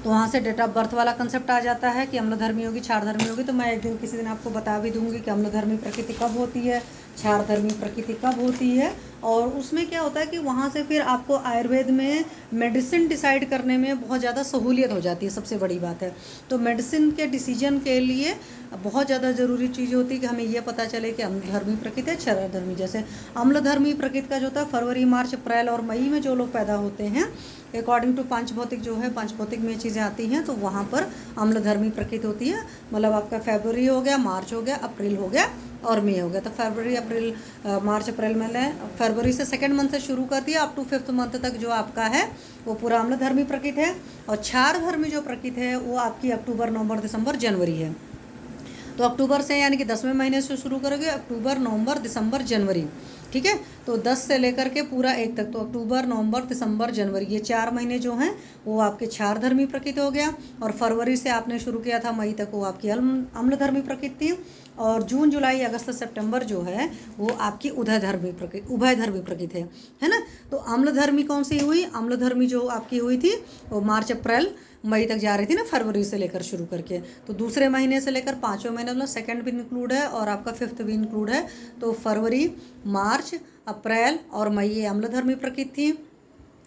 तो वहाँ से डेट ऑफ बर्थ वाला कंसेप्ट आ जाता है कि अम्लधर्मी होगी, क्षारधर्मी होगी। तो मैं एक दिन किसी दिन आपको बता भी दूंगी कि अम्लधर्मी प्रकृति कब होती है, क्षारधर्मी प्रकृति कब होती है। और उसमें क्या होता है कि वहाँ से फिर आपको आयुर्वेद में मेडिसिन डिसाइड करने में बहुत ज़्यादा सहूलियत हो जाती है, सबसे बड़ी बात है। तो मेडिसिन के डिसीजन के लिए बहुत ज़्यादा ज़रूरी चीज़ होती है कि हमें ये पता चले कि अम्लधर्मी प्रकृति है, क्षारधर्मी। जैसे अम्लधर्मी प्रकृति का जो होता है फरवरी, मार्च, अप्रैल और मई में जो लोग पैदा होते हैं, अकॉर्डिंग टू पंचभौतिक जो है, पंचभौतिक में चीज़ें आती हैं, तो वहाँ पर अम्लधर्मी प्रकृति होती है। मतलब आपका फरवरी हो गया, मार्च हो गया, अप्रैल हो गया और मई हो गया। तो फरवरी, अप्रैल, मार्च, अप्रैल में फरवरी से सेकंड मंथ से शुरू कर दिया अप टू 5th मंथ तक जो आपका है वो पूरा अम्लधर्मी प्रकृति है। और क्षारधर्मी जो प्रकृति है वो आपकी अक्टूबर, नवंबर, दिसंबर, जनवरी है। तो अक्टूबर से यानी कि 10वें महीने से शुरू करोगे, अक्टूबर, नवंबर, दिसंबर, जनवरी, ठीक है। तो 10 से लेकर के पूरा 1 तक, तो अक्टूबर, नवंबर, दिसंबर, जनवरी, ये 4 महीने जो हैं वो आपके क्षारधर्मी प्रकृति हो गया। और फरवरी से आपने शुरू किया था मई तक वो आपकी अम्लधर्मी प्रकृति थी। और जून, जुलाई, अगस्त, सितंबर जो है वो आपकी उभयधर्मी प्रकृति है ना। तो अम्लधर्मी कौन सी हुई? अम्लधर्मी जो आपकी हुई थी वो मार्च, अप्रैल, मई तक जा रही थी ना, फरवरी से लेकर शुरू करके। तो दूसरे महीने से लेकर 5वें महीने मतलब सेकंड भी इंक्लूड है और आपका 5th भी इंक्लूड है। तो फरवरी, मार्च, अप्रैल और मई ये अम्लधर्मी प्रकृति थी।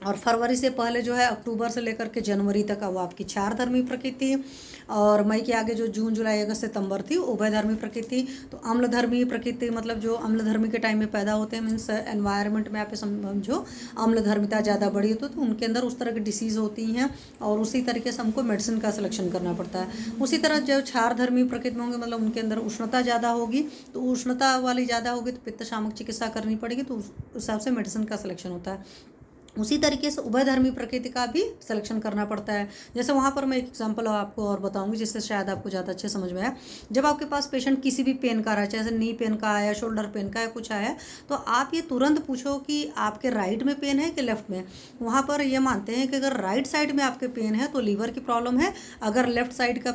और फरवरी से पहले जो है अक्टूबर से लेकर के जनवरी तक वो आपकी क्षारधर्मी प्रकृति थी। और मई के आगे जो जून, जुलाई, अगस्त, सितंबर थी उभयधर्मी प्रकृति थी। तो अम्लधर्मी प्रकृति मतलब जो अम्लधर्मी के टाइम में पैदा होते हैं, मीन्स एनवायरनमेंट में आप समझो अम्लधर्मिता ज़्यादा बढ़ी होती है तो उनके अंदर उस तरह की डिसीज़ होती हैं और उसी तरीके से हमको मेडिसिन का सिलेक्शन करना पड़ता है। उसी तरह जो क्षारधर्मी प्रकृति में होंगे मतलब उनके अंदर उष्णता ज़्यादा होगी, तो उष्णता वाली ज़्यादा होगी तो पित्त शामक चिकित्सा करनी पड़ेगी, तो उस हिसाब से मेडिसिन का सिलेक्शन होता है। उसी तरीके से उभयधर्मी प्रकृति का भी सिलेक्शन करना पड़ता है। जैसे वहाँ पर मैं एक एग्जांपल आपको और बताऊंगी जिससे शायद आपको ज़्यादा अच्छे समझ में आए। जब आपके पास पेशेंट किसी भी पेन का आ रहा है, जैसे नी पेन का आया, शोल्डर पेन का या कुछ आया, तो आप ये तुरंत पूछो कि आपके राइट में पेन है कि लेफ्ट में। वहाँ पर ये मानते हैं कि अगर राइट साइड में आपके पेन है तो लीवर की प्रॉब्लम है, अगर लेफ्ट साइड का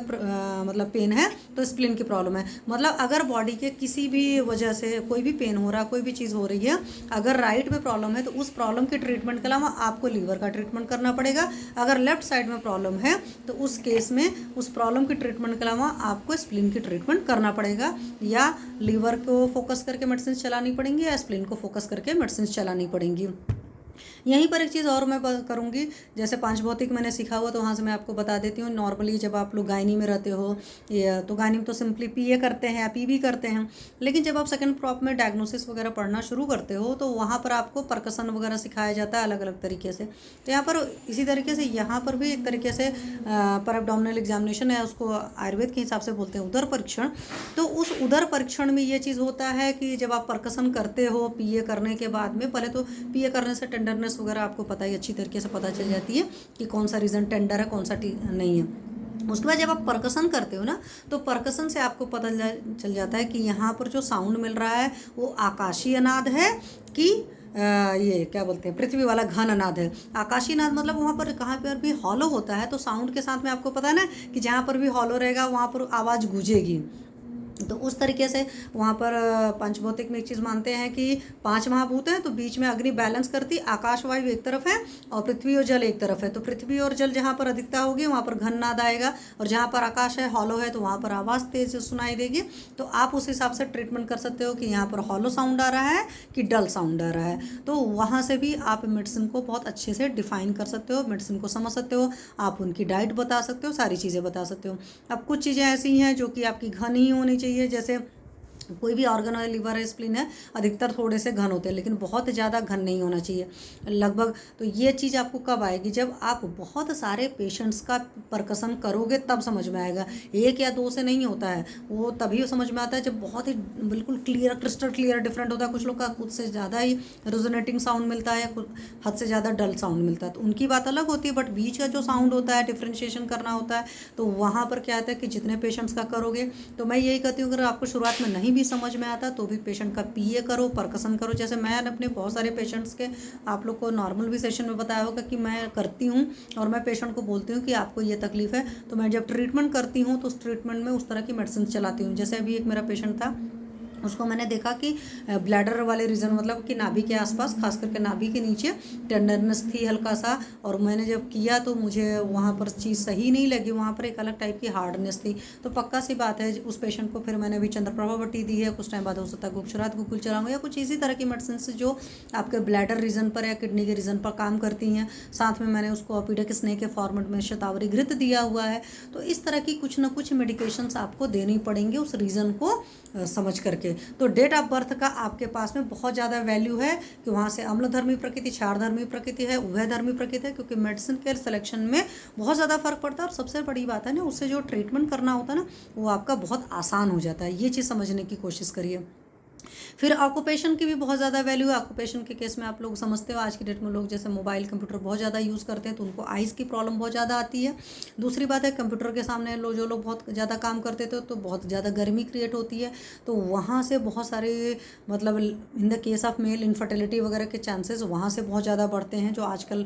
मतलब पेन है तो स्प्लीन की प्रॉब्लम है। मतलब अगर बॉडी के किसी भी वजह से कोई भी पेन हो रहा है, कोई भी चीज़ हो रही है, अगर राइट में प्रॉब्लम है तो उस प्रॉब्लम के ट्रीटमेंट के अलावा आपको लीवर का ट्रीटमेंट करना पड़ेगा। अगर लेफ्ट साइड में प्रॉब्लम है तो उस केस में उस प्रॉब्लम की ट्रीटमेंट के अलावा आपको स्प्लीन की ट्रीटमेंट करना पड़ेगा, या लीवर को फोकस करके मेडिसिन चलानी पड़ेंगी या स्प्लीन को फोकस करके मेडिसिन चलानी पड़ेंगी। यहीं पर एक चीज़ और मैं करूँगी, जैसे पांचभौतिक मैंने सीखा हुआ तो वहाँ से मैं आपको बता देती हूँ। नॉर्मली जब आप लोग गायनी में रहते हो तो गायनी में तो सिंपली पीए करते हैं या पी भी करते हैं, लेकिन जब आप सेकंड प्रॉप में डायग्नोसिस वगैरह पढ़ना शुरू करते हो तो वहाँ पर आपको परकसन वगैरह सिखाया जाता है अलग अलग तरीके से। तो यहाँ पर इसी तरीके से यहाँ पर भी एक तरीके से पर एब्डोमिनल एग्जामिनेशन है, उसको आयुर्वेद के हिसाब से बोलते हैं उदर परीक्षण। तो उस उदर परीक्षण में ये चीज़ होता है कि जब आप परकसन करते हो पीए करने के बाद में, पहले तो पीए करने से टेंडरनेस वगैरह आपको पता ही अच्छी तरीके से पता चल जाती है कि कौन सा रीज़न टेंडर है कौन सा नहीं है। उसके बाद जब आप परकसन करते हो ना तो परकसन से आपको पता चल जाता है कि यहाँ पर जो साउंड मिल रहा है वो आकाशीय नाद है कि ये क्या बोलते हैं पृथ्वी वाला घन नाद है। आकाशीय नाद मतलब वहाँ पर कहाँ पर भी हॉलो होता है तो साउंड के साथ में आपको पता है ना कि जहाँ पर भी हॉलो रहेगा वहाँ पर आवाज़ गूंजेगी। तो उस तरीके से वहाँ पर पंचभौतिक में एक चीज़ मानते हैं कि 5 महाभूत हैं तो बीच में अग्नि बैलेंस करती, आकाश वायु एक तरफ है और पृथ्वी और जल एक तरफ है। तो पृथ्वी और जल जहाँ पर अधिकता होगी वहाँ पर घन नाद आएगा और जहाँ पर आकाश है हॉलो है तो वहाँ पर आवाज़ तेज सुनाई देगी। तो आप उस हिसाब से ट्रीटमेंट कर सकते हो कि यहाँ पर हॉलो साउंड आ रहा है कि डल साउंड आ रहा है। तो वहाँ से भी आप मेडिसिन को बहुत अच्छे से डिफाइन कर सकते हो, मेडिसिन को समझ सकते हो, आप उनकी डाइट बता सकते हो, सारी चीज़ें बता सकते हो। अब कुछ चीज़ें ऐसी हैं जो कि आपकी घन ही होनी चाहिए, जैसे कोई भी ऑर्गन है, लिवर है, स्प्लीन है, अधिकतर थोड़े से घन होते हैं लेकिन बहुत ज़्यादा घन नहीं होना चाहिए लगभग। तो ये चीज़ आपको कब आएगी? जब आप बहुत सारे पेशेंट्स का परकसन करोगे तब समझ में आएगा। 1 या 2 से नहीं होता है, वो तभी समझ में आता है जब बहुत ही बिल्कुल क्लियर, क्रिस्टल क्लियर डिफरेंट होता है। कुछ लोग का खुद से ज़्यादा ही रेजोनेटिंग साउंड मिलता है, हद से ज़्यादा डल साउंड मिलता है, तो उनकी बात अलग होती है। बट बीच का जो साउंड होता है डिफ्रेंशिएशन करना होता है। तो वहाँ पर क्या आता है कि जितने पेशेंट्स का करोगे, तो मैं यही कहती हूँ अगर आपको शुरुआत में नहीं भी समझ में आता तो भी पेशेंट का पीए करो, परकसन करो। जैसे मैं अपने बहुत सारे पेशेंट्स के आप लोग को नॉर्मल भी सेशन में बताया होगा कि मैं करती हूँ और मैं पेशेंट को बोलती हूँ कि आपको ये तकलीफ है, तो मैं जब ट्रीटमेंट करती हूँ तो उस ट्रीटमेंट में उस तरह की मेडिसिन चलाती हूँ। जैसे अभी एक मेरा पेशेंट था उसको मैंने देखा कि ब्लैडर वाले रीजन मतलब कि नाभि के आसपास, खास करके नाभि के नीचे टेंडरनेस थी हल्का सा, और मैंने जब किया तो मुझे वहाँ पर चीज़ सही नहीं लगी, वहाँ पर एक अलग टाइप की हार्डनेस थी। तो पक्का सी बात है उस पेशेंट को फिर मैंने भी चंद्रप्रभा बट्टी दी है, कुछ टाइम बाद हो सकता है गुप्तरात गुकुल चलाऊँ या कुछ इसी तरह की मेडिसिन जो आपके ब्लैडर रीजन पर या किडनी के रीजन पर काम करती हैं। साथ में मैंने उसको अपीडेक स्नेक के फॉर्मेट में शतावरी घृत दिया हुआ है। तो इस तरह की कुछ ना कुछ मेडिकेशंस आपको देनी पड़ेंगे उस रीज़न को समझ करके। तो डेट ऑफ बर्थ का आपके पास में बहुत ज़्यादा वैल्यू है कि वहाँ से अम्लधर्मी प्रकृति, क्षारधर्मी प्रकृति है, उभयधर्मी प्रकृति है, क्योंकि मेडिसिन के सिलेक्शन में बहुत ज़्यादा फर्क पड़ता है। और सबसे बड़ी बात है ना, उससे जो ट्रीटमेंट करना होता है ना, वो आपका बहुत आसान हो जाता है। ये चीज़ समझने की कोशिश करिए। फिर ऑक्यूपेशन की भी बहुत ज़्यादा वैल्यू है। ऑक्यूपेशन के केस में आप लोग समझते हो आज की डेट में लोग जैसे मोबाइल कंप्यूटर बहुत ज़्यादा यूज़ करते हैं तो उनको आइज़ की प्रॉब्लम बहुत ज़्यादा आती है। दूसरी बात है कंप्यूटर के सामने जो लोग बहुत ज़्यादा काम करते थे तो बहुत ज़्यादा गर्मी क्रिएट होती है, तो वहाँ से बहुत सारे मतलब in the case of male infertility वगैरह के चांसेस वहाँ से बहुत ज़्यादा बढ़ते हैं, जो आजकल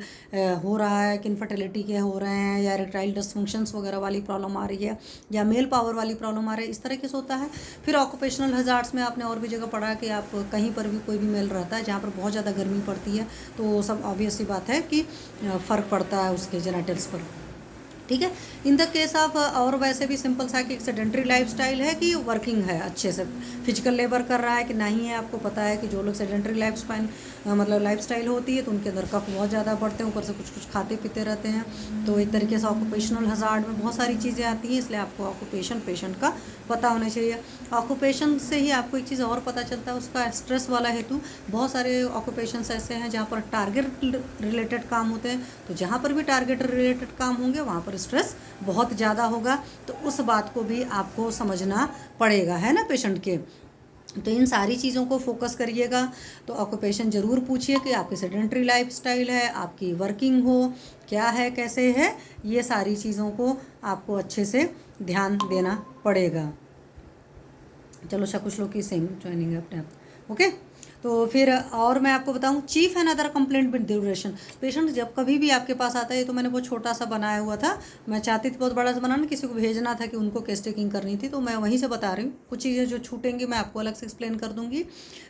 हो रहा है कि इनफर्टिलिटी के हो रहे हैं या इरेक्टाइल डिसफंक्शंस वगैरह वाली प्रॉब्लम आ रही है या मेल पावर वाली प्रॉब्लम आ रही है, इस तरीके से होता है। फिर ऑक्यूपेशनल हजार्ड्स में आपने और भी जगह पढ़ा कि आप कहीं पर भी कोई भी मेल रहता है जहाँ पर बहुत ज़्यादा गर्मी पड़ती है तो सब ऑब्वियस सी बात है कि फ़र्क पड़ता है उसके जेनेटिल्स पर। ठीक है। इन द केस ऑफ और वैसे भी सिंपल सा कि एक सेडेंट्री लाइफस्टाइल है कि वर्किंग है, अच्छे से फिजिकल लेबर कर रहा है कि नहीं है। आपको पता है कि जो लोग सेडेंट्री मतलब लाइफस्टाइल होती है तो उनके अंदर कफ बहुत ज़्यादा बढ़ते हैं, ऊपर से कुछ कुछ खाते पीते रहते हैं। तो एक तरीके से ऑक्यूपेशनल हजार्ड में बहुत सारी चीज़ें आती हैं, इसलिए आपको ऑक्यूपेशन पेशेंट का पता होना चाहिए। ऑक्यूपेशन से ही आपको एक चीज़ और पता चलता है उसका स्ट्रेस वाला हेतु। बहुत सारे ऑक्यूपेशंस ऐसे हैं जहाँ पर टारगेट रिलेटेड काम होते हैं, तो जहाँ पर भी टारगेट रिलेटेड काम होंगे वहाँ पर स्ट्रेस बहुत ज़्यादा होगा, तो उस बात को भी आपको समझना पड़ेगा, है ना पेशेंट के। तो इन सारी चीज़ों को फोकस करिएगा। तो ऑक्यूपेशन ज़रूर पूछिए कि आपकी सेडेंट्री लाइफस्टाइल है, आपकी वर्किंग हो क्या है, कैसे है, ये सारी चीज़ों को आपको अच्छे से ध्यान देना पड़ेगा। चलो कुछ लोग की सेम ज्वाइनिंग है अपने आप, ओके। तो फिर और मैं आपको बताऊं cheap and other complaint with duration. Patient जब कभी भी आपके पास आता है, तो मैंने बहुत छोटा सा बनाया हुआ था, मैं चाहती थी बहुत बड़ा सा बनाना, किसी को भेजना था कि उनको केस टेकिंग करनी थी, तो मैं वहीं से बता रही हूँ। कुछ चीज़ें जो छूटेंगी मैं आपको अलग से एक्सप्लेन कर दूंगी।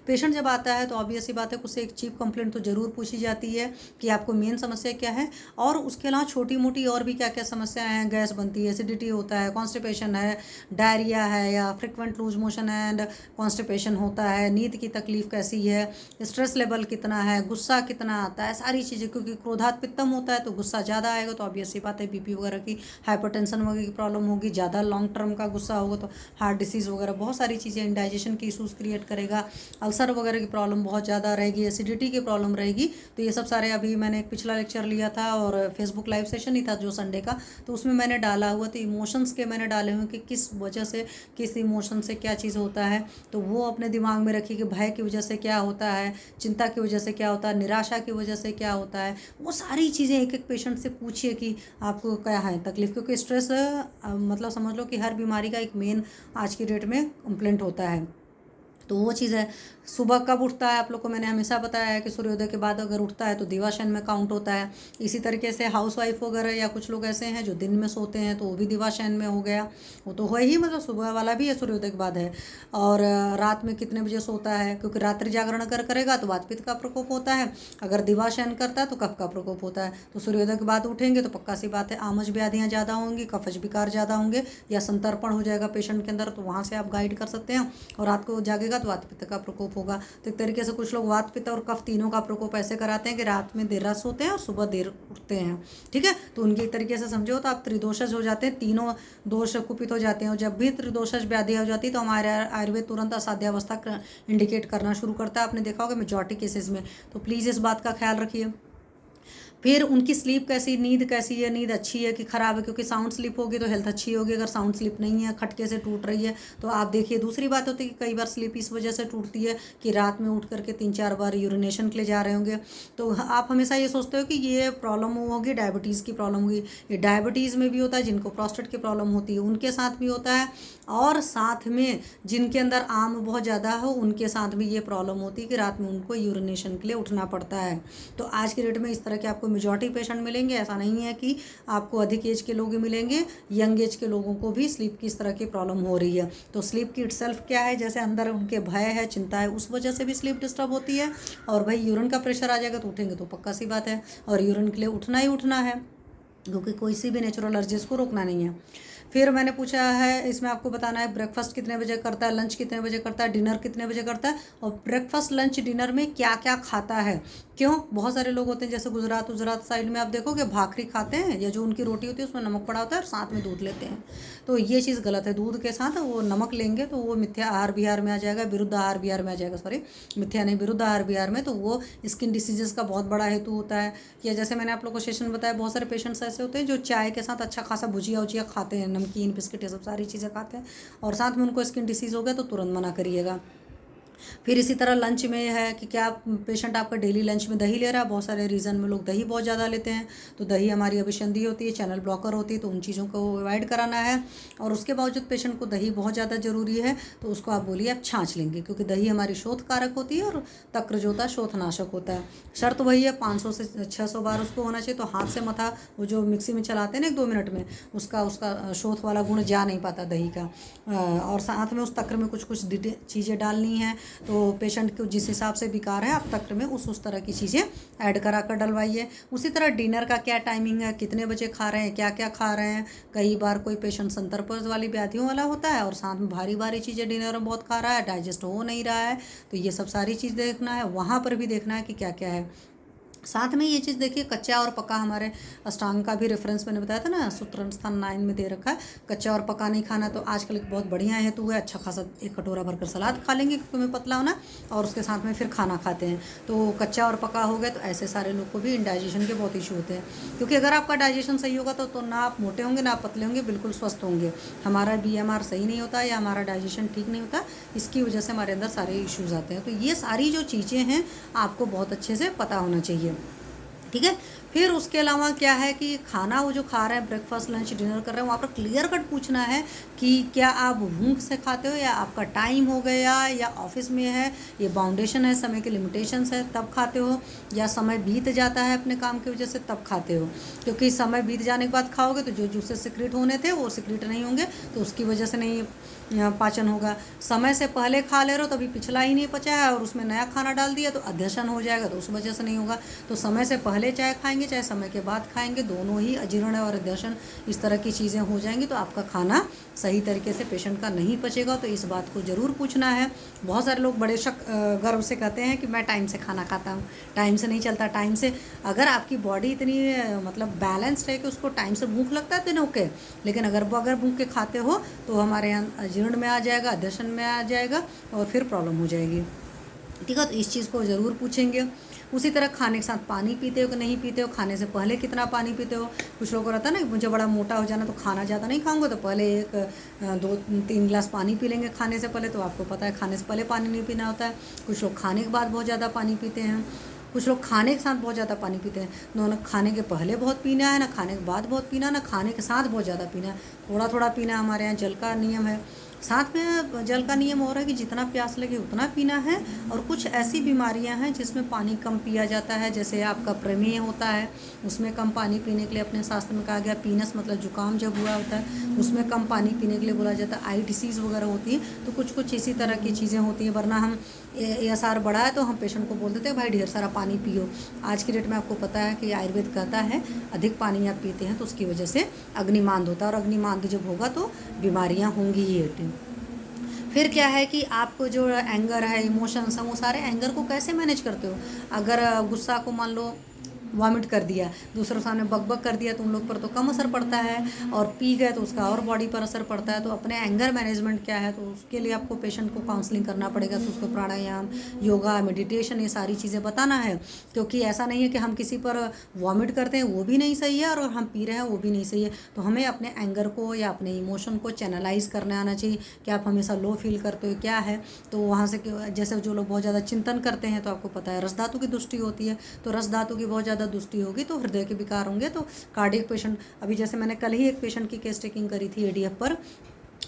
पेशेंट जब आता है तो ऑब्वियस सी बात है उससे एक चीफ कंप्लेंट तो ज़रूर पूछी जाती है कि आपको मेन समस्या क्या है, और उसके अलावा छोटी मोटी और भी क्या क्या समस्याएं हैं। गैस बनती है, एसिडिटी होता है, कॉन्स्टिपेशन है, डायरिया है, या frequent loose motion and constipation होता है, नींद की तकलीफ कैसी है, स्ट्रेस लेवल कितना है, गुस्सा कितना आता है, सारी चीज़ें। क्योंकि क्रोधात पित्तम होता है तो गुस्सा ज़्यादा आएगा, तो ऑब्वियस सी बात है बीपी वगैरह की, हाइपरटेंशन वगैरह की प्रॉब्लम होगी, ज़्यादा लॉन्ग टर्म का गुस्सा होगा तो हार्ट डिसीज़ वगैरह बहुत सारी चीज़ें, इंडाइजेशन की इशूज़ क्रिएट करेगा, अल्सर वगैरह की प्रॉब्लम बहुत ज़्यादा रहेगी, एसिडिटी की प्रॉब्लम रहेगी। तो ये सब सारे अभी मैंने एक पिछला लेक्चर लिया था और फेसबुक लाइव सेशन ही था जो संडे का, तो उसमें मैंने डाला हुआ, तो इमोशंस के मैंने डाले हुए कि किस वजह से, किस इमोशन से क्या चीज़ होता है, तो वो अपने दिमाग में रखिए कि भय की वजह से क्या होता है, चिंता की वजह से क्या होता है, निराशा की वजह से क्या होता है, वो सारी चीज़ें एक एक पेशेंट से पूछिए कि आपको क्या है तकलीफ। क्योंकि स्ट्रेस मतलब समझ लो कि हर बीमारी का एक मेन आज की डेट में कंप्लेंट होता है। तो वो चीज़ है। सुबह कब उठता है आप लोग को मैंने हमेशा बताया है कि सूर्योदय के बाद अगर उठता है तो दिवाशयन में काउंट होता है। इसी तरीके से हाउसवाइफ वगैरह या कुछ लोग ऐसे हैं जो दिन में सोते हैं तो वो भी दिवाशयन में हो गया, वो तो है ही, मतलब सुबह वाला भी है, सूर्योदय के बाद है। और रात में कितने बजे सोता है, क्योंकि रात्रि जागरण अगर करेगा तो वात पित्त का प्रकोप होता है, अगर दिवाशयन करता है तो कफ का प्रकोप होता है। तो सूर्योदय के बाद उठेंगे तो पक्का सी बात है आमज व्याधियाँ ज़्यादा होंगी, कफज विकार ज़्यादा होंगे, या संतर्पण हो जाएगा पेशेंट के अंदर, तो वहाँ से आप गाइड कर सकते हैं। और रात को जागेगा तो वात पित्त का प्रकोप होगा। तो एक तरीके से कुछ लोग वात पित्त और कफ तीनों का प्रकोप ऐसे कराते हैं कि रात में देर रात सोते हैं और सुबह देर उठते हैं। ठीक है, तो उनकी एक तरीके से समझो तो आप त्रिदोषज हो जाते हैं, तीनों दोष कुपित हो जाते हैं। और जब भी त्रिदोषज व्याधि हो जाती है तो हमारे आयुर्वेद तुरंत असाध्यावस्था इंडिकेट करना शुरू करता है। आपने देखा होगा मेजॉरिटी केसेस में, तो प्लीज़ इस बात का ख्याल रखिए। फिर उनकी स्लीप कैसी, नींद कैसी है, नींद अच्छी है कि ख़राब है, क्योंकि साउंड स्लीप होगी तो हेल्थ अच्छी होगी, अगर साउंड स्लीप नहीं है, खटके से टूट रही है तो आप देखिए। दूसरी बात होती है कि कई बार स्लीप इस वजह से टूटती है कि रात में उठ करके 3-4 बार यूरिनेशन के लिए जा रहे होंगे, तो आप हमेशा ये सोचते हो कि ये प्रॉब्लम होगी, डायबिटीज़ की प्रॉब्लम होगी। ये डायबिटीज़ में भी होता है, जिनको प्रोस्टेट की प्रॉब्लम होती है उनके साथ भी होता है, और साथ में जिनके अंदर आम बहुत ज़्यादा हो उनके साथ भी ये प्रॉब्लम होती है कि रात में उनको यूरिनेशन के लिए उठना पड़ता है। तो आज के डेट में इस तरह के आपको मेजॉरिटी पेशेंट मिलेंगे, ऐसा नहीं है कि आपको अधिक एज के लोग ही मिलेंगे, यंग एज के लोगों को भी स्लीप की इस तरह की प्रॉब्लम हो रही है। तो स्लीप की इटसेल्फ क्या है, जैसे अंदर उनके भय है, चिंता है, उस वजह से भी स्लीप डिस्टर्ब होती है। और भाई यूरिन का प्रेशर आ जाएगा तो उठेंगे तो पक्का सी बात है, और यूरिन के लिए उठना ही उठना है, क्योंकि कोई सी भी नेचुरल एलर्जी को रोकना नहीं है। फिर मैंने पूछा है, इसमें आपको बताना है ब्रेकफास्ट कितने बजे करता है, लंच कितने बजे करता है, डिनर कितने बजे करता है, और ब्रेकफास्ट लंच डिनर में क्या क्या खाता है। क्यों, बहुत सारे लोग होते हैं जैसे गुजरात साइड में आप देखोगे भाखरी खाते हैं, या जो उनकी रोटी होती है उसमें नमक पड़ा होता है और साथ में दूध लेते हैं। तो ये चीज़ गलत है, दूध के साथ वो नमक लेंगे तो वो मिथ्या आहार विहार में आ जाएगा, विरुद्ध आहार विहार में आ जाएगा, सॉरी मिथ्या नहीं, विरुद्ध आहार विहार में, तो वो स्किन डिसीजेस का बहुत बड़ा हेतु होता है। या जैसे मैंने आप लोग को सेशन बताया, बहुत सारे पेशेंट्स ऐसे होते हैं जो चाय के साथ अच्छा खासा भुजिया उजिया खाते हैं, नमकीन बिस्किट ये सब सारी चीज़ें खाते हैं, और साथ में उनको स्किन डिसीज़ हो गया तो तुरंत मना करिएगा। फिर इसी तरह लंच में है कि क्या पेशेंट आपका डेली लंच में दही ले रहा है। बहुत सारे रीज़न में लोग दही बहुत ज़्यादा लेते हैं, तो दही हमारी अभिसंधि होती है, चैनल ब्लॉकर होती है, तो उन चीज़ों को अवॉइड कराना है। और उसके बावजूद पेशेंट को दही बहुत ज़्यादा ज़रूरी है, तो उसको आप बोलिए आप छाछ लेंगे, क्योंकि दही हमारी शोथ कारक होती है और तक्र जो होता है शोथनाशक होता है। शर्त वही है 500 से 600 बार उसको होना चाहिए, तो हाथ से मथा वो जो मिक्सी में चलाते हैं ना 1-2 मिनट में, उसका शोथ वाला गुण जा नहीं पाता दही का। और साथ में उस तक्र में कुछ कुछ चीज़ें डालनी है, तो पेशेंट को जिस हिसाब से विकार है आप तक्र में उस तरह की चीज़ें ऐड करा कर डलवाइए। उसी तरह डिनर का क्या टाइमिंग है, कितने बजे खा रहे हैं, क्या क्या खा रहे हैं। कई बार कोई पेशेंट संतर्पज वाली व्याधियों वाला होता है और साथ में भारी भारी चीज़ें डिनर में बहुत खा रहा है, डाइजेस्ट हो नहीं रहा है, तो ये सब सारी चीज़ देखना है, वहाँ पर भी देखना है कि क्या क्या है। साथ में ये चीज़ देखिए, कच्चा और पका, हमारे अष्टांग का भी रेफरेंस मैंने बताया था ना, सूत्र स्थान 9 में दे रखा है। कच्चा और पका नहीं खाना, तो आजकल एक बहुत बढ़िया हेतु है, अच्छा खासा एक कटोरा भरकर सलाद खा लेंगे क्योंकि हमें पतला होना, और उसके साथ में फिर खाना खाते हैं। तो कच्चा और पका हो गया, तो ऐसे सारे लोग को भी इंडाइजेशन के बहुत इशू होते हैं, क्योंकि अगर आपका डाइजेशन सही होगा तो ना आप मोटे होंगे ना आप पतले होंगे, बिल्कुल स्वस्थ होंगे। हमारा BMR सही नहीं होता या हमारा डाइजेशन ठीक नहीं होता, इसकी वजह से हमारे अंदर सारे इश्यूज़ आते हैं। तो ये सारी जो चीज़ें हैं आपको बहुत अच्छे से पता होना चाहिए, ठीक है। फिर उसके अलावा क्या है कि खाना वो जो खा रहे हैं, ब्रेकफास्ट लंच डिनर कर रहे हैं, वहाँ पर क्लियर कट पूछना है कि क्या आप भूख से खाते हो, या आपका टाइम हो गया, या ऑफिस में है, ये बाउंडेशन है, समय के लिमिटेशंस है तब खाते हो, या समय बीत जाता है अपने काम की वजह से तब खाते हो। क्योंकि समय बीत जाने के बाद खाओगे तो जो जूसेस सिक्रेट होने थे वो सिक्रेट नहीं होंगे, तो उसकी वजह से नहीं पाचन होगा। समय से पहले खा ले रहे हो तो अभी पिछला ही नहीं पचा है और उसमें नया खाना डाल दिया तो अध्यशन हो जाएगा, तो उस वजह से नहीं होगा। तो समय से पहले चाहे खाएंगे चाहे समय के बाद खाएंगे, दोनों ही अजीर्ण और अध्यशन इस तरह की चीज़ें हो जाएंगी, तो आपका खाना सही तरीके से पेशेंट का नहीं पचेगा। तो इस बात को ज़रूर पूछना है। बहुत सारे लोग बड़े गर्व से कहते हैं कि मैं टाइम से खाना खाता हूँ, टाइम से नहीं चलता। टाइम से अगर आपकी बॉडी इतनी मतलब बैलेंस्ड है कि उसको टाइम से भूख लगता है तो ओके, लेकिन अगर भूख के खाते हो तो हमारे यहाँ जीर्ण में आ जाएगा, अध्यशन में आ जाएगा और फिर प्रॉब्लम हो जाएगी, ठीक है। तो इस चीज़ को ज़रूर पूछेंगे। उसी तरह खाने के साथ पानी पीते हो कि नहीं पीते हो, खाने से पहले कितना पानी पीते हो। कुछ लोगों को रहता है ना मुझे बड़ा मोटा हो जाना तो खाना ज़्यादा नहीं खाऊंगा, तो पहले 2-3 गिलास पानी पी लेंगे खाने से पहले, तो आपको पता है खाने से पहले पानी नहीं पीना होता है। कुछ लोग खाने के बाद बहुत ज़्यादा पानी पीते हैं, कुछ लोग खाने के साथ बहुत ज़्यादा पानी पीते हैं। ना खाने के पहले बहुत पीना है, ना खाने के बाद बहुत पीना, ना खाने के साथ बहुत ज़्यादा पीना है, थोड़ा थोड़ा पीना। हमारे यहाँ जल का नियम है, साथ में जल का नियम हो रहा है कि जितना प्यास लगे उतना पीना है। और कुछ ऐसी बीमारियां हैं जिसमें पानी कम पिया जाता है, जैसे आपका प्रमेह होता है, उसमें कम पानी पीने के लिए अपने शास्त्र में कहा गया। पीनस मतलब जुकाम जब हुआ होता है उसमें कम पानी पीने के लिए बोला जाता है। आई डिसीज़ वगैरह होती है, तो कुछ कुछ इसी तरह की चीज़ें होती हैं। वरना हम ASR बढ़ा है तो हम पेशेंट को बोल देते हैं भाई ढेर सारा पानी पियो। आज की डेट में आपको पता है कि आयुर्वेद कहता है अधिक पानी आप पीते हैं तो उसकी वजह से अग्निमांद होता है, और अग्निमांद जब होगा तो बीमारियां होंगी ही। फिर क्या है कि आपको जो एंगर है, इमोशंस हैं, वो सारे एंगर को कैसे मैनेज करते हो। अगर गुस्सा को मान लो वॉमिट कर दिया, दूसरों सामने बकबक कर दिया तो उन लोग पर तो कम असर पड़ता है, और पी गए तो उसका और बॉडी पर असर पड़ता है। तो अपने एंगर मैनेजमेंट क्या है, तो उसके लिए आपको पेशेंट को काउंसलिंग करना पड़ेगा। तो उसको प्राणायाम, योगा, मेडिटेशन, ये सारी चीज़ें बताना है। क्योंकि ऐसा नहीं है कि हम किसी पर वॉमिट करते हैं वो भी नहीं सही है, और हम पी रहे हैं वो भी नहीं सही है। तो हमें अपने एंगर को या अपने इमोशन को चैनलाइज करने आना चाहिए कि आप हमेशा लो फील करते हो क्या है। तो वहाँ से जैसे जो लोग बहुत ज़्यादा चिंतन करते हैं तो आपको पता है रस धातु की दृष्टि होती है, तो रस धातु की बहुत ज़्यादा दुष्टि होगी तो हृदय के विकार होंगे। तो कार्डियक पेशेंट, अभी जैसे मैंने कल ही एक पेशेंट की केस टेकिंग करी थी ADF पर,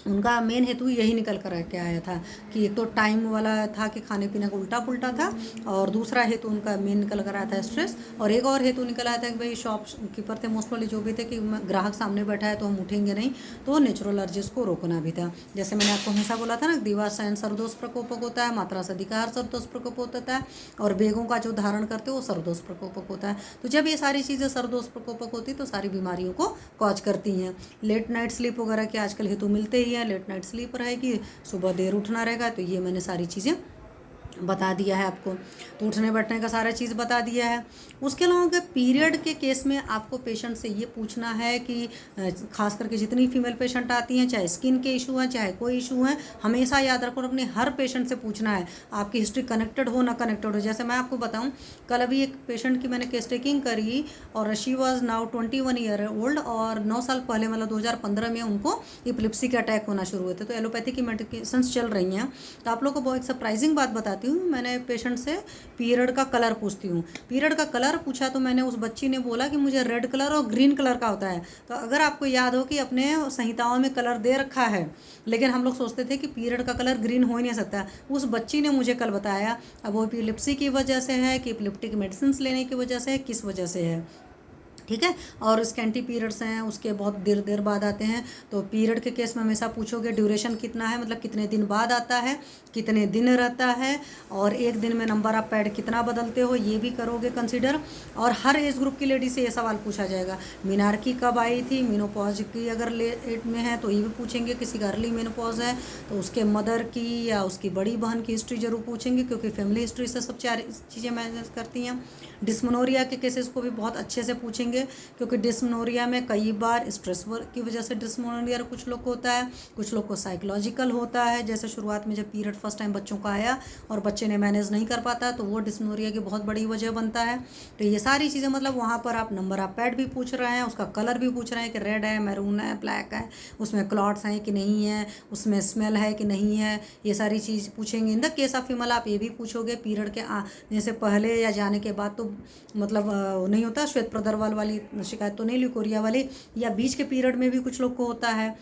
उनका मेन हेतु यही निकल कर के आया था कि एक तो टाइम वाला था कि खाने पीने का उल्टा पुल्टा था, और दूसरा हेतु उनका मेन निकल कर आया था स्ट्रेस, और एक और हेतु निकल आया था कि भाई शॉपकीपर थे मोस्ट वाले जो भी थे कि ग्राहक सामने बैठा है तो हम उठेंगे नहीं, तो नेचुरल अर्जेस को रोकना भी था। जैसे मैंने आपको हमेशा बोला था ना, दिवासायन सर्वदोष प्रकोपक होता है, मात्रा से अधिकार सर्वदोष प्रकोप होता है, और बेगों का जो धारण करते हो वो सर्वदोष प्रकोपक होता है। तो जब ये सारी चीज़ें सर्वदोष प्रकोपक होती तो सारी बीमारियों को कॉज करती हैं। लेट नाइट स्लीप वगैरह के आजकल हेतु मिलते ही हैं, लेट नाइट स्लीप रहेगी, सुबह देर उठना रहेगा, तो ये मैंने सारी चीज़ें बता दिया है आपको। तो उठने बैठने का सारा चीज़ बता दिया है। उसके अलावा पीरियड के केस में आपको पेशेंट से ये पूछना है कि खास करके जितनी फीमेल पेशेंट आती हैं, चाहे स्किन के इशू हैं चाहे कोई इशू है, हमेशा याद रखो अपने हर पेशेंट से पूछना है, आपकी हिस्ट्री कनेक्टेड हो ना कनेक्टेड हो। जैसे मैं आपको बताऊं, कल अभी एक पेशेंट की मैंने केस टेकिंग करी और she was now 21 year old, और 9 साल पहले मतलब 2015 में उनको इपिलिप्सी के अटैक होना शुरू हुए थे। तो एलोपैथी की मेडिकेशन चल रही हैं। तो आप लोग को बहुत एक सरप्राइजिंग बात बताती हूँ, मैंने पेशेंट से पीरियड का कलर पूछती हूँ। पीरियड का कलर पूछा तो मैंने, उस बच्ची ने बोला कि मुझे रेड कलर और ग्रीन कलर का होता है। तो अगर आपको याद हो कि अपने संहिताओं में कलर दे रखा है, लेकिन हम लोग सोचते थे कि पीरियड का कलर ग्रीन हो ही नहीं सकता, उस बच्ची ने मुझे कल बताया। अब वो एपिलेप्सी की वजह से है कि एपिलेप्टिक मेडिसिन लेने की वजह से है, किस वजह से है, ठीक है। और स्कैंटी पीरियड्स हैं, उसके बहुत देर देर बाद आते हैं। तो पीरियड के केस में हमेशा पूछोगे ड्यूरेशन कितना है, मतलब कितने दिन बाद आता है, कितने दिन रहता है, और एक दिन में नंबर ऑफ पैड कितना बदलते हो, ये भी करोगे कंसिडर। और हर एज ग्रुप की लेडी से ये सवाल पूछा जाएगा, मीनार्की कब आई थी, मेनोपॉज की अगर लेट में है तो ये भी पूछेंगे, किसी का अर्ली मेनोपॉज है तो उसके मदर की या उसकी बड़ी बहन की हिस्ट्री जरूर पूछेंगे, क्योंकि फैमिली हिस्ट्री से सब चार चीज़ें मैनेज करती हैं। डिस्मोनोरिया के केसेस को भी बहुत अच्छे से पूछेंगे, क्योंकि डिस्मोनोरिया में कई बार स्ट्रेस की वजह से डिस्मोनोरिया कुछ लोग को होता है, कुछ लोग को साइकोलॉजिकल होता है। जैसे शुरुआत में जब पीरियड फर्स्ट टाइम बच्चों का आया और बच्चे ने मैनेज नहीं कर पाता, तो वो डिस्मोनोरिया की बहुत बड़ी वजह बनता है। तो ये सारी चीज़ें मतलब वहाँ पर आप नंबर ऑफ पैड भी पूछ रहे हैं, उसका कलर भी पूछ रहे हैं कि रेड है, मैरून है, ब्लैक है, उसमें क्लॉट्स हैं कि नहीं है, उसमें स्मेल है कि नहीं है, ये सारी चीज़ पूछेंगे। In the case of female आप ये भी पूछोगे पीरियड के आने से पहले या जाने के बाद, तो मतलब नहीं होता श्वेत प्रदर्वाल वाली शिकायत तो नहीं, ल्यूकोरिया वाली, या बीच के पीरियड में भी कुछ लोग को होता है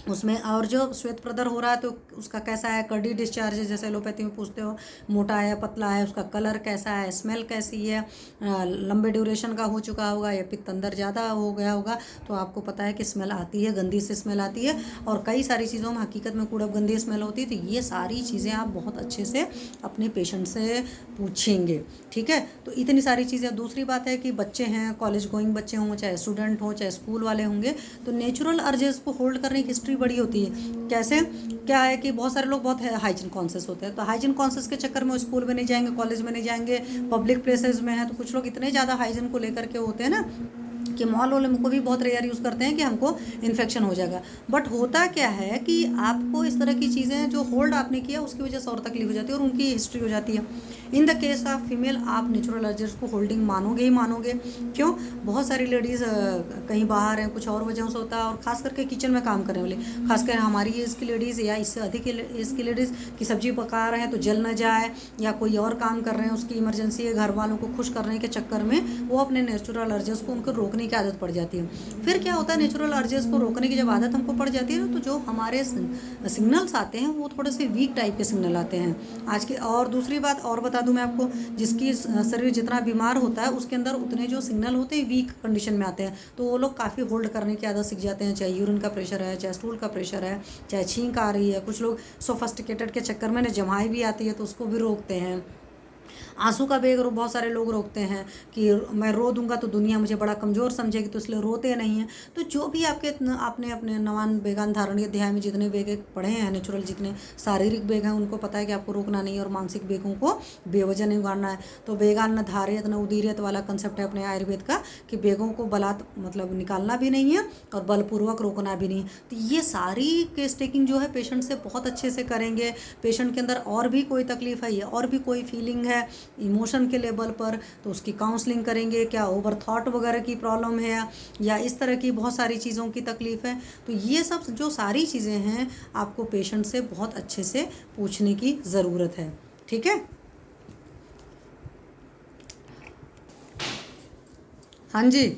उसमें। और जो श्वेत प्रदर हो रहा है तो उसका कैसा है, कर्डी डिस्चार्ज है जैसे एलोपैथी में पूछते हो, मोटा है पतला है, उसका कलर कैसा है, स्मेल कैसी है, लंबे ड्यूरेशन का हो चुका होगा या पित्त अंदर ज़्यादा हो गया होगा, तो आपको पता है कि स्मेल आती है, गंदी से स्मेल आती है। और कई सारी चीज़ों में हकीकत में कूड़ब गंदी स्मेल होती है। तो ये सारी चीज़ें आप बहुत अच्छे से अपने पेशेंट से पूछेंगे, ठीक है। तो इतनी सारी चीज़ें। दूसरी बात है कि बच्चे हैं, कॉलेज गोइंग बच्चे हों, चाहे स्टूडेंट हों, चाहे स्कूल वाले होंगे, तो नेचुरल अर्जेस को होल्ड करने की हिस्ट्री बड़ी होती है। कैसे, क्या है कि बहुत सारे लोग बहुत हाइजीन कॉन्शियस होते हैं, तो हाइजीन कॉन्शियस के चक्कर में वो स्कूल में नहीं जाएंगे, कॉलेज में नहीं जाएंगे, पब्लिक प्लेसेस में है, तो कुछ लोग इतने ज़्यादा हाइजीन को लेकर के होते हैं ना कि मॉल वाले को भी बहुत रेयर यूज़ करते हैं कि हमको इन्फेक्शन हो जाएगा। बट होता क्या है कि आपको इस तरह की चीज़ें जो होल्ड आपने किया उसकी वजह से और तकलीफ हो जाती है और उनकी हिस्ट्री हो जाती है। In the case of female आप नेचुरल अर्जेस को होल्डिंग मानोगे ही मानोगे। क्यों, बहुत सारी लेडीज़ कहीं बाहर हैं, कुछ और वजहों से होता है, और ख़ास करके किचन में काम करने वाले, खासकर हमारी एज की लेडीज़ या इससे अधिक एज की लेडीज़ की सब्जी पका रहे हैं तो जल न जाए, या कोई और काम कर रहे हैं उसकी इमरजेंसी है, घर वालों को खुश करने के चक्कर में वो अपने नेचुरल अर्जेस को उनको रोकने की आदत पड़ जाती है। फिर क्या होता है, नेचुरल अर्जेस को रोकने की जब आदत हमको पड़ जाती है तो जो हमारे सिग्नल्स आते हैं वो थोड़े से वीक टाइप के सिग्नल आते हैं आज के। और दूसरी बात और बता दूं मैं आपको, जिसकी शरीर जितना बीमार होता है उसके अंदर उतने जो सिग्नल होते हैं वीक कंडीशन में आते हैं, तो वो लोग काफ़ी होल्ड करने की आदत सीख जाते हैं। चाहे यूरिन का प्रेशर है, चाहे स्टूल का प्रेशर है, चाहे छींक आ रही है, कुछ लोग सोफिस्टिकेटेड के चक्कर में जमाई भी आती है तो उसको भी रोकते हैं। आंसू का बेग बहुत सारे लोग रोकते हैं कि मैं रो दूंगा तो दुनिया मुझे बड़ा कमज़ोर समझेगी, तो इसलिए रोते नहीं हैं। तो जो भी आपने अपने नवान बेगान धारणीय अध्याय में जितने बेग पढ़े हैं, नेचुरल जितने शारीरिक बेग हैं, उनको पता है कि आपको रोकना नहीं है और मानसिक बेगों को बेवजह नहीं उगाड़ना है। तो बेगान न धारियत न उदीरियत वाला कंसेप्ट है अपने आयुर्वेद का कि बेगों को बलात् मतलब निकालना भी नहीं है और बलपूर्वक रोकना भी नहीं। तो ये सारी केस टेकिंग जो है पेशेंट से बहुत अच्छे से करेंगे। पेशेंट के अंदर और भी कोई तकलीफ है, और भी कोई फीलिंग है इमोशन के लेवल पर, तो उसकी काउंसलिंग करेंगे। क्या ओवर थॉट वगैरह की प्रॉब्लम है या इस तरह की बहुत सारी चीज़ों की तकलीफ है, तो ये सब जो सारी चीज़ें हैं आपको पेशेंट से बहुत अच्छे से पूछने की ज़रूरत है, ठीक है। हाँ जी।